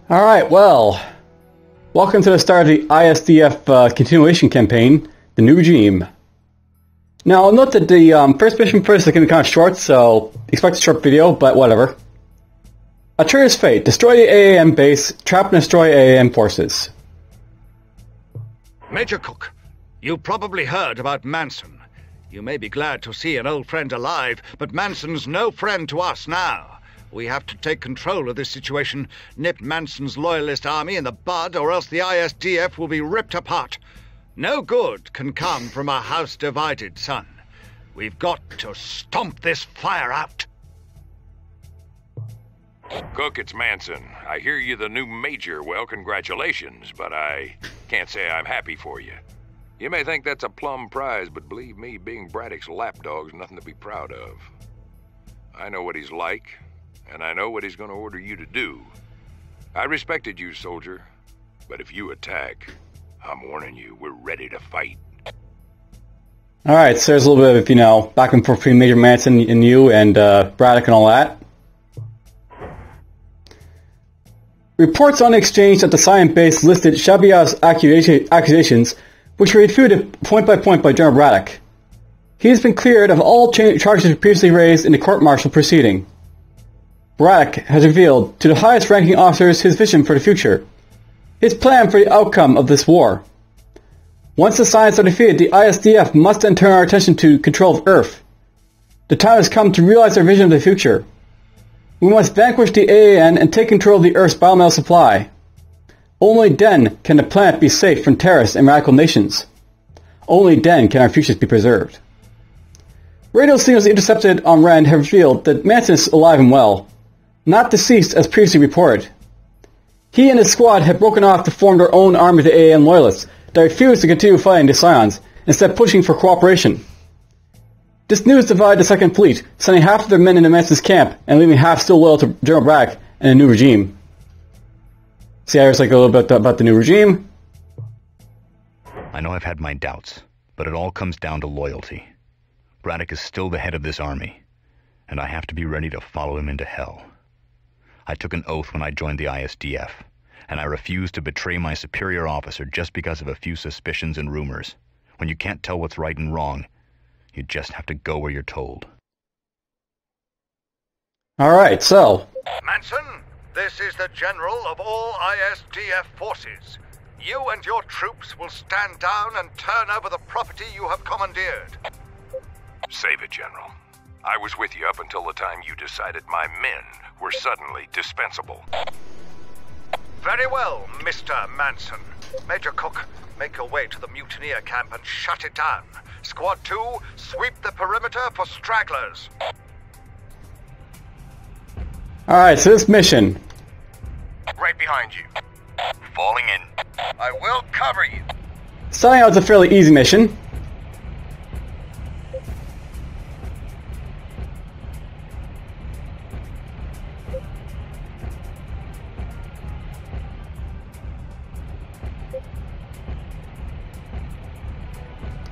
Alright, well, welcome to the start of the ISDF continuation campaign, The New Regime. Now, I'll note that the first mission first is going to be kind of short, so expect a short video, but whatever. A traitor's fate. Destroy the AAM base, trap and destroy AAM forces. Major Cook, you probably heard about Manson. You may be glad to see an old friend alive, but Manson's no friend to us now. We have to take control of this situation, nip Manson's loyalist army in the bud, or else the ISDF will be ripped apart. No good can come from a house divided, son. We've got to stomp this fire out. Cook, it's Manson. I hear you're the new major. Well, congratulations, but I can't say I'm happy for you. You may think that's a plum prize, but believe me, being Braddock's lapdog's nothing to be proud of. I know what he's like, and I know what he's going to order you to do. I respected you, soldier, but if you attack, I'm warning you, we're ready to fight. Alright, so there's a little bit of, back and forth between Major Manson and you and Braddock and all that. Reports on the exchange at the Cyan base listed Shabia's accusations, which were refuted point by General Braddock. He has been cleared of all charges previously raised in the court-martial proceeding. Braddock has revealed to the highest-ranking officers his vision for the future, his plan for the outcome of this war. Once the Cyans are defeated, the ISDF must then turn our attention to control of Earth. The time has come to realize our vision of the future. We must vanquish the AAN and take control of the Earth's biometal supply. Only then can the planet be safe from terrorists and radical nations. Only then can our futures be preserved. Radio signals intercepted on Rand have revealed that Manson is alive and well, not deceased as previously reported. He and his squad had broken off to form their own army of the AAN loyalists that refused to continue fighting the Scions, instead pushing for cooperation. This news divided the Second Fleet, sending half of their men into Manson's camp and leaving half still loyal to General Braddock and the new regime. See, I was like a little bit about the new regime. I know I've had my doubts, but it all comes down to loyalty. Braddock is still the head of this army, and I have to be ready to follow him into hell. I took an oath when I joined the ISDF, and I refused to betray my superior officer just because of a few suspicions and rumors. When you can't tell what's right and wrong, you just have to go where you're told. Alright, so... Manson, this is the General of all ISDF forces. You and your troops will stand down and turn over the property you have commandeered. Save it, General. I was with you up until the time you decided my men were suddenly dispensable. Very well, Mr. Manson. Major Cook, make your way to the mutineer camp and shut it down. Squad 2, sweep the perimeter for stragglers. Alright, so this mission. Right behind you. Falling in. I will cover you. Starting out, it's a fairly easy mission.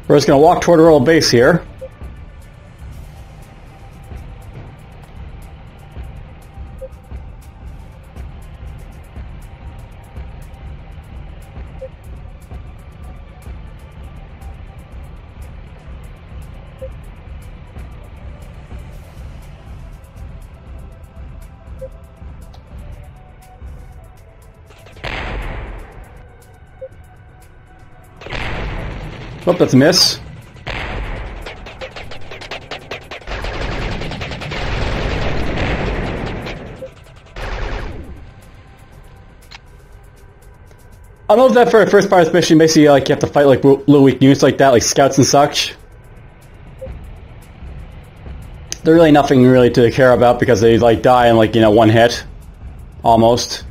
We're just going to walk toward a royal base here. Oh, that's a miss. I love that for the first part of this mission, basically like you have to fight like little weak units like that, like scouts and such. They're really nothing really to care about because they like die in like, one hit. Almost.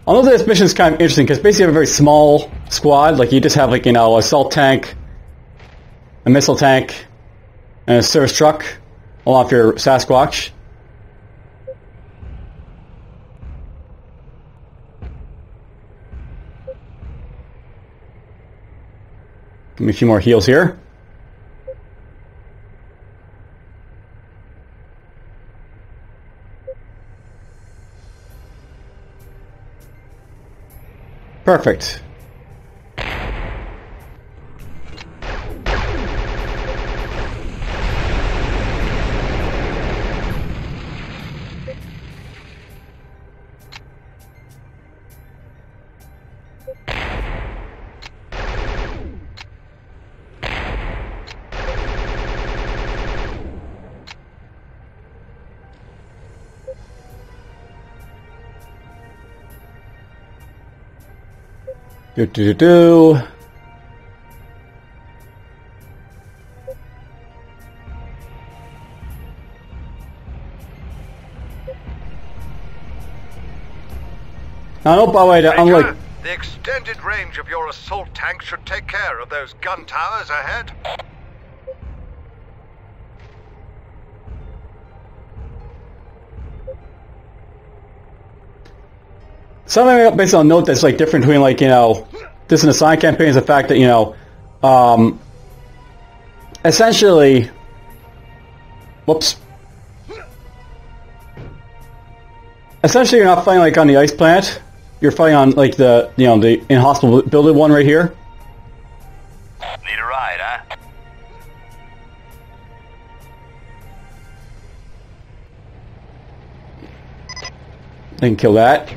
Although this mission is kind of interesting because basically you have a very small squad, like you just have like, a assault tank, a missile tank, and a service truck, along with your Sasquatch. Give me a few more heals here. Perfect. Do. I hope by the way, unlike the extended range of your assault tank should take care of those gun towers ahead. something based on note that's like different between like, you know, this and the side campaign is the fact that, you know, essentially, whoops. Essentially, you're not fighting like on the ice planet. You're fighting on like the, you know, the inhospitable building one right here. Need a ride, huh? I can kill that.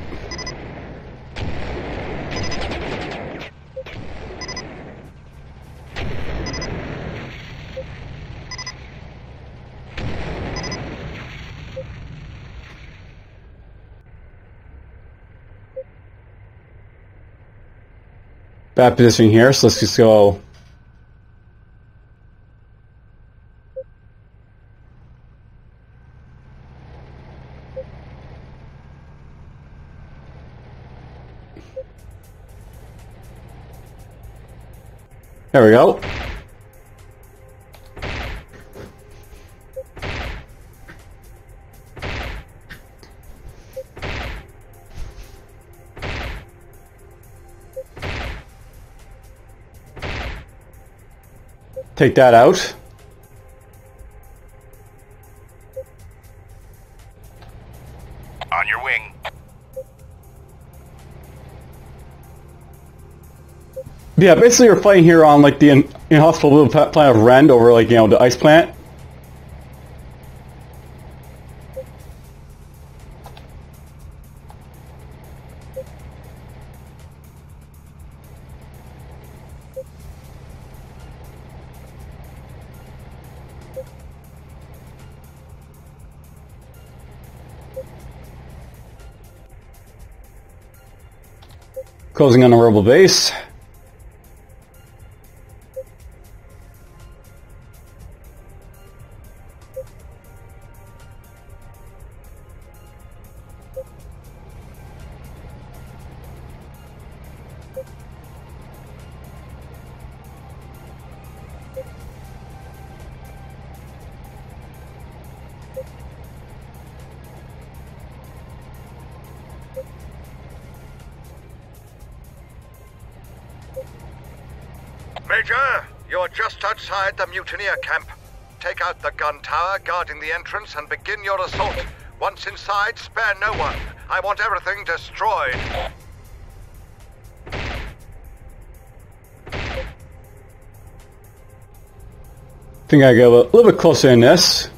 Bad positioning here, so let's just go. There we go. Take that out. On your wing. Yeah, basically you're fighting here on like the inhospitable planet of Rend over like, you know, the ice planet. Closing on a rebel base. Major, you're just outside the mutineer camp. Take out the gun tower guarding the entrance and begin your assault. Once inside, spare no one. I want everything destroyed. Think I go a little bit closer in this.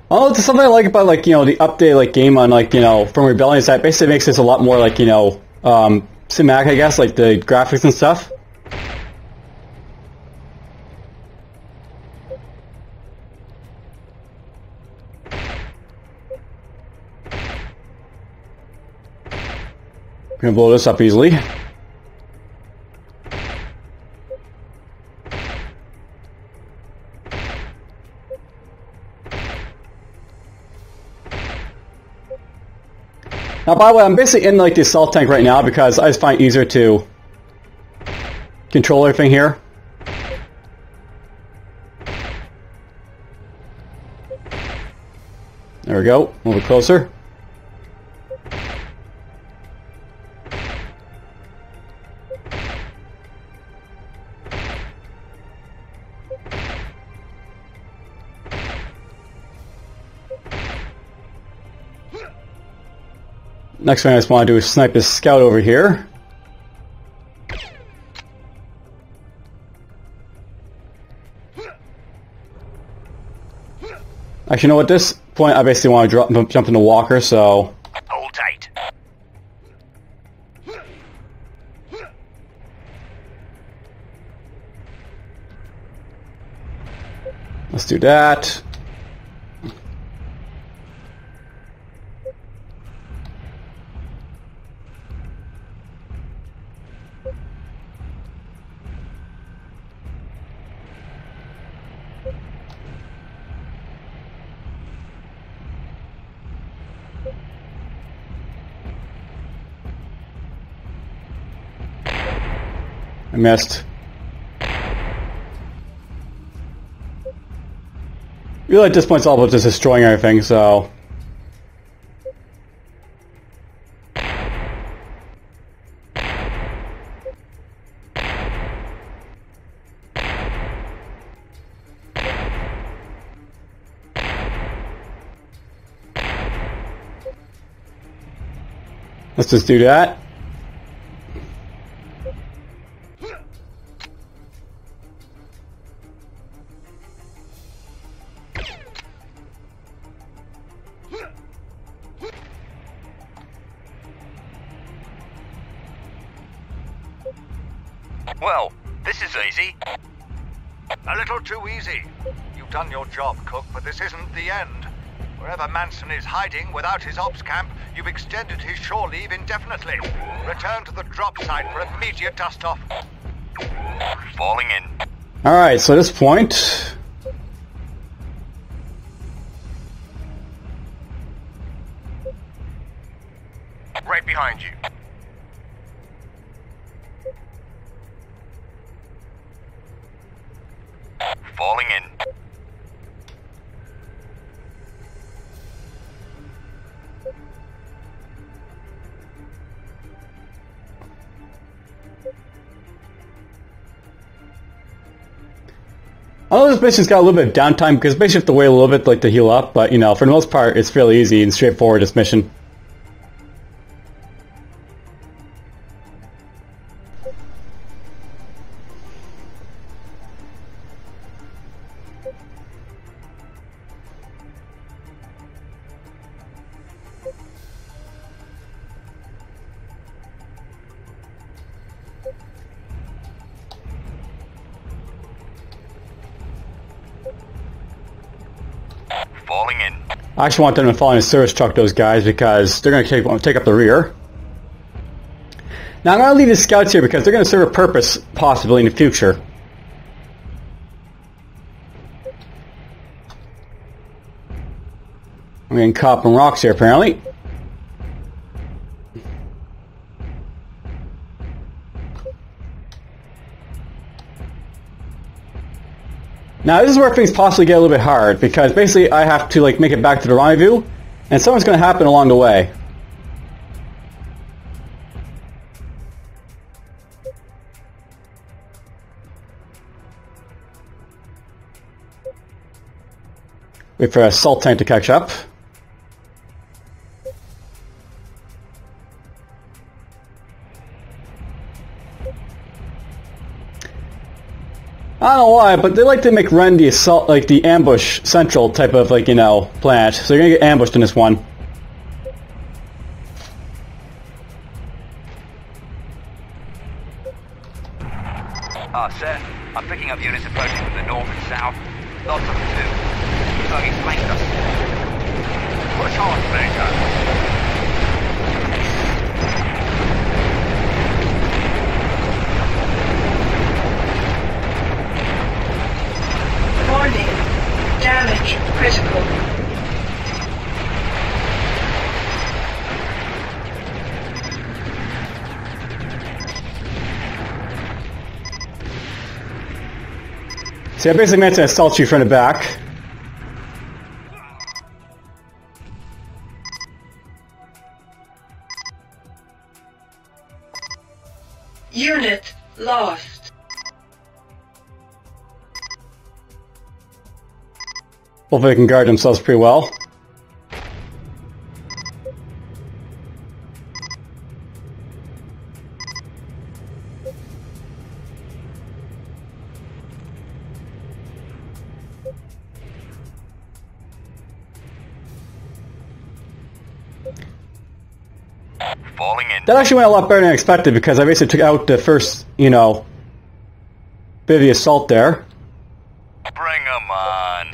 Oh, it's something I like about, like, you know, the update, like, game on, like, you know, from Rebellion is that basically makes this a lot more, like, you know, cinematic, I guess, like the graphics and stuff. Gonna blow this up easily. Now, by the way, I'm basically in like the assault tank right now because I just find it easier to control everything here. There we go. A little bit closer. Next thing I just want to do is snipe this scout over here. Actually, you know what? At this point, I basically want to jump into Walker, so... Hold tight. Let's do that. I missed. Really, at this point, it's all about just destroying everything, so... Let's just do that. Well, this is easy. A little too easy. You've done your job, Cook, but this isn't the end. Wherever Manson is hiding without his ops camp, you've extended his shore leave indefinitely. Return to the drop site for immediate dust-off. Falling in. Alright, so at this point... Right behind you. Falling in. I know this mission's got a little bit of downtime because basically you have to wait a little bit like to heal up, but you know, for the most part, it's fairly easy and straightforward, this mission. Falling in. I actually want them to fall in a service truck, those guys, because they're going to take up the rear. Now I'm going to leave the scouts here because they're going to serve a purpose, possibly, in the future. I'm getting caught on rocks here, apparently. Now this is where things possibly get a little bit hard, because basically I have to like make it back to the rendezvous, and something's going to happen along the way. Wait for a assault tank to catch up. I don't know why, but they like to make Ren the assault, like the ambush central type of, like, you know, planet. So you're gonna get ambushed in this one. Sir, I'm picking up units approaching from the north and south. Lots of them too. Looks like he's flanked us. Push on, Baker. Warning. Damage critical. So yeah, basically meant to assault you from the back. Unit lost. Hopefully they can guard themselves pretty well. Falling in. That actually went a lot better than I expected because I basically took out the first, you know, bit of the assault there. Bring 'em on.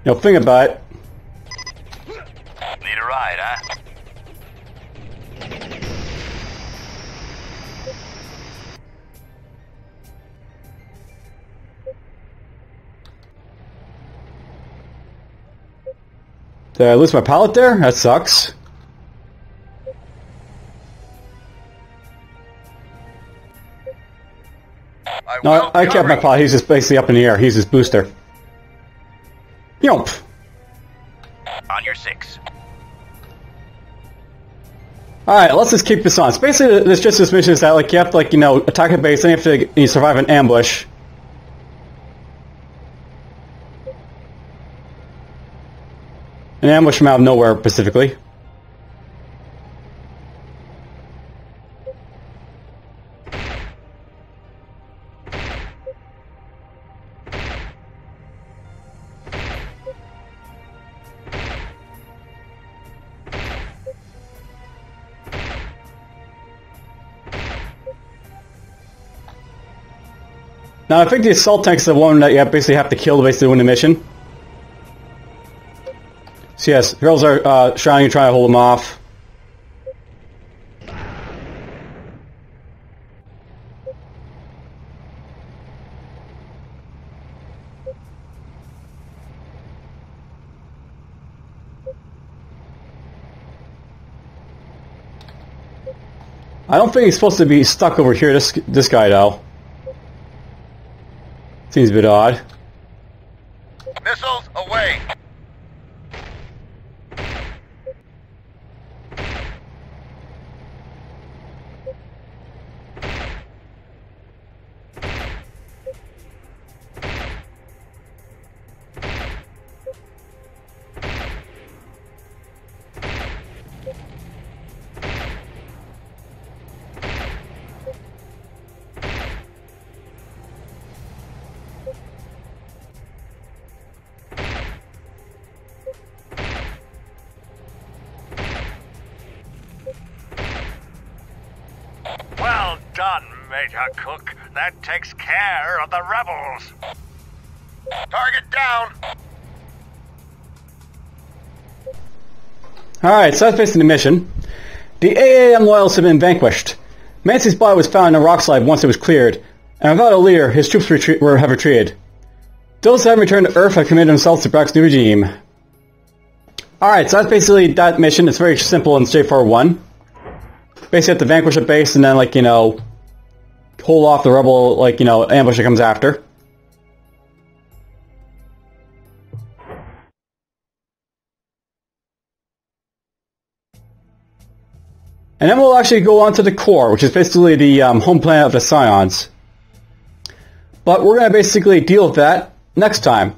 You know, think about it. Need a ride, huh? Did I lose my pallet there? That sucks. No, I kept my pallet. He's just basically up in the air. He's his booster. Yomp. On your 6. Alright, let's just keep this on. So basically, there's just this mission is that, like, you have to, like, you know, attack a base, then you have to survive an ambush. An ambush from out of nowhere, specifically. Now, I think the assault tank's the one that you basically have to kill to basically win the mission. So yes, girls are surrounding you, trying to hold them off. I don't think he's supposed to be stuck over here, this guy though. Seems a bit odd. Missiles away. Well done, Major Cook. That takes care of the rebels. Target down. Alright, so that's basically the mission. The AAM loyalists have been vanquished. Mancy's body was found in a rock slide once it was cleared, and without a leader, his troops have retreated. Those that have returned to Earth have committed themselves to Brack's new regime. Alright, so that's basically that mission. It's a very simple and straightforward one. Basically have to vanquish a base and then, like, you know, hold off the rebel, like, you know, ambush that comes after. And then we'll actually go on to the core, which is basically the home planet of the Scions. But we're going to basically deal with that next time.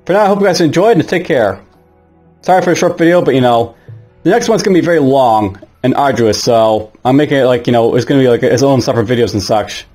For now, I hope you guys enjoyed and take care. Sorry for a short video, but you know, the next one's going to be very long and arduous, so I'm making it like, you know, it's going to be like its own separate videos and such.